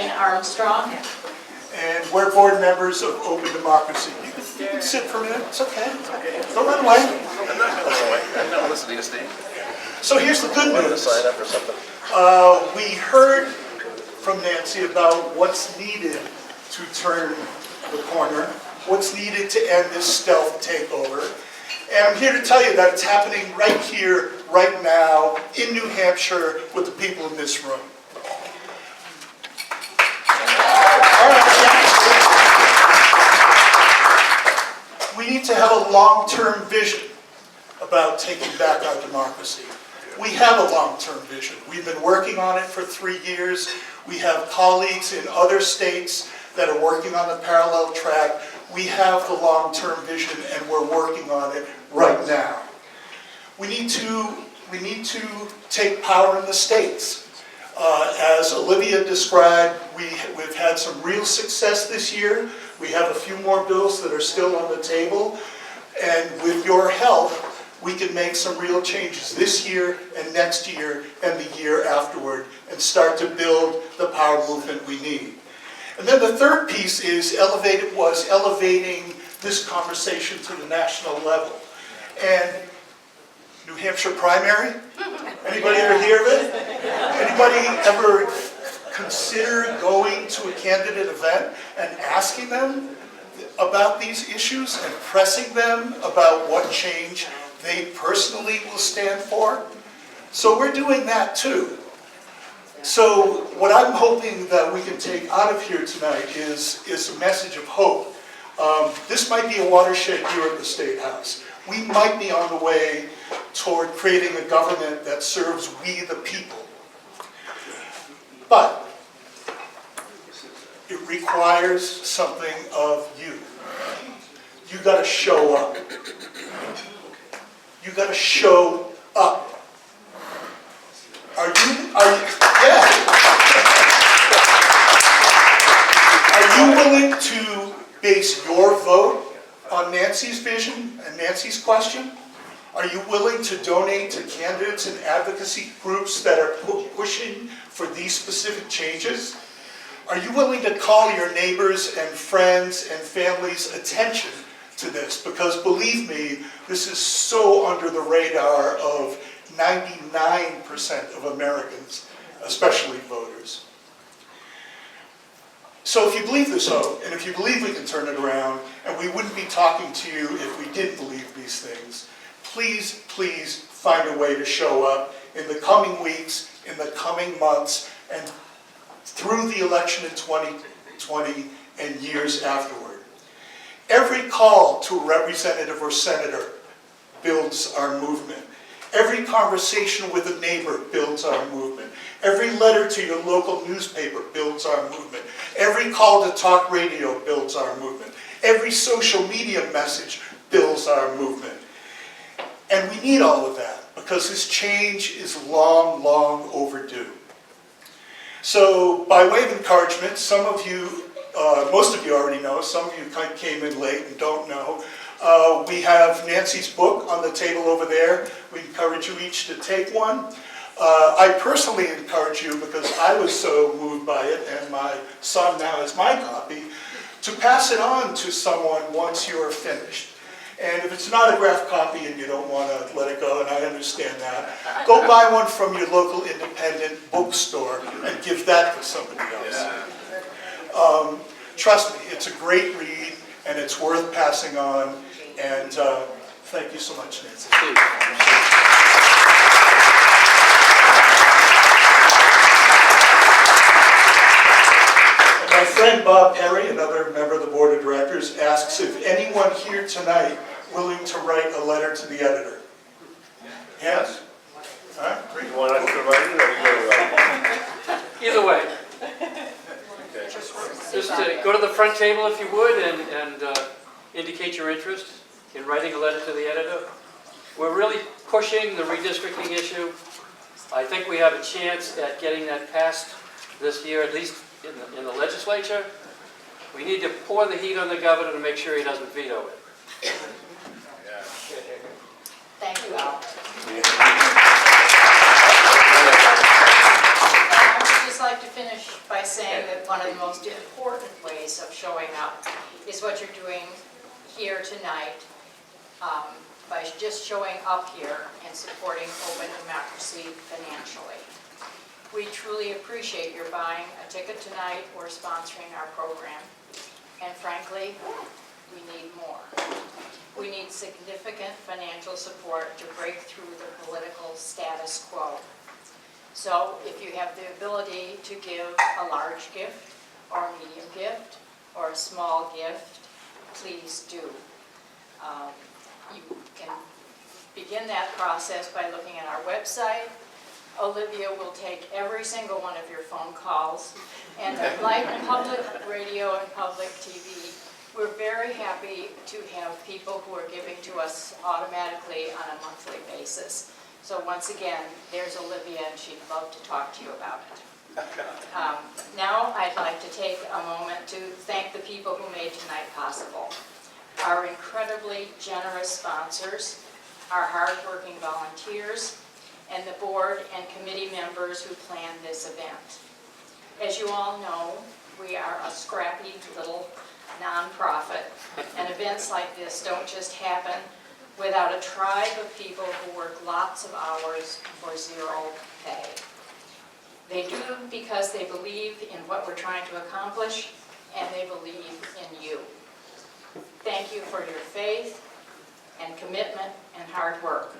Jane Armstrong. And we're board members of Open Democracy. You can sit for a minute, it's okay. Don't run away. I'm not going away. I'm not listening to Steve. So here's the good Want to news. sign up or something? We heard from Nancy about what's needed to turn the corner, what's needed to end this stealth takeover. And I'm here to tell you that it's happening right here, right now, in New Hampshire, with the people in this room. All right, we need to have a long-term vision about taking back our democracy. We have a long-term vision. We've been working on it for 3 years. We have colleagues in other states that are working on the parallel track. We have the long-term vision and we're working on it right now. We need to take power in the states. As Olivia described, we've had some real success this year. We have a few more bills that are still on the table. And with your help, we can make some real changes this year and next year and the year afterward and start to build the power movement we need. And then the third piece is elevating this conversation to the national level. And New Hampshire primary? Anybody ever hear of it? Anybody ever consider going to a candidate event and asking them about these issues and pressing them about what change they personally will stand for? So we're doing that too. So what I'm hoping that we can take out of here tonight is a message of hope. This might be a watershed here at the State House. We might be on the way toward creating a government that serves we the people. But it requires something of you. You got to show up. You got to show up. Are you willing to base your vote on Nancy's vision and Nancy's question? Are you willing to donate to candidates and advocacy groups that are pushing for these specific changes? Are you willing to call your neighbors and friends and family's attention to this? Because believe me, this is so under the radar of 99% of Americans, especially voters. So if you believe this hope, and if you believe we can turn it around, and we wouldn't be talking to you if we didn't believe these things, please, please find a way to show up in the coming weeks, in the coming months, and through the election in 2020 and years afterward. Every call to a representative or senator builds our movement. Every conversation with a neighbor builds our movement. Every letter to your local newspaper builds our movement. Every call to talk radio builds our movement. Every social media message builds our movement. And we need all of that because this change is long, long overdue. So by way of encouragement, some of you, most of you already know, some of you kind of came in late and don't know. We have Nancy's book on the table over there. We encourage you each to take one. I personally encourage you, because I was so moved by it, and my son now has my copy, to pass it on to someone once you're finished. And if it's an autographed copy and you don't want to let it go, and I understand that, go buy one from your local independent bookstore and give that to somebody else. Yeah. Trust me, it's a great read, and it's worth passing on. And thank you so much, Nancy. And my friend Bob Perry, another member of the board of directors, asks if anyone here tonight willing to write a letter to the editor. Yes? All right, great. You want us to write it or you write it? Either way. Okay. Just go to the front table if you would and indicate your interest in writing a letter to the editor. We're really pushing the redistricting issue. I think we have a chance at getting that passed this year, at least in the legislature. We need to pour the heat on the governor to make sure he doesn't veto it. Thank you, Al. Yeah. I would just like to finish by saying that one of the most important ways of showing up is what you're doing here tonight, by just showing up here and supporting open democracy financially. We truly appreciate your buying a ticket tonight or sponsoring our program. And frankly, we need more. We need significant financial support to break through the political status quo. So if you have the ability to give a large gift, or a medium gift, or a small gift, please do. You can begin that process by looking at our website. Olivia will take every single one of your phone calls. And like public radio and public TV, we're very happy to have people who are giving to us automatically on a monthly basis. So once again, there's Olivia, and she'd love to talk to you about it. Now I'd like to take a moment to thank the people who made tonight possible. Our incredibly generous sponsors, our hardworking volunteers, and the board and committee members who planned this event. As you all know, we are a scrappy little nonprofit, and events like this don't just happen without a tribe of people who work lots of hours for zero pay. They do because they believe in what we're trying to accomplish, and they believe in you. Thank you for your faith and commitment and hard work.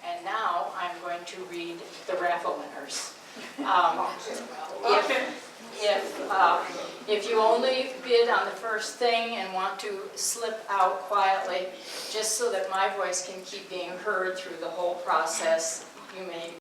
And now I'm going to read the raffle winners. If you only bid on the first thing and want to slip out quietly, just so that my voice can keep being heard through the whole process, you may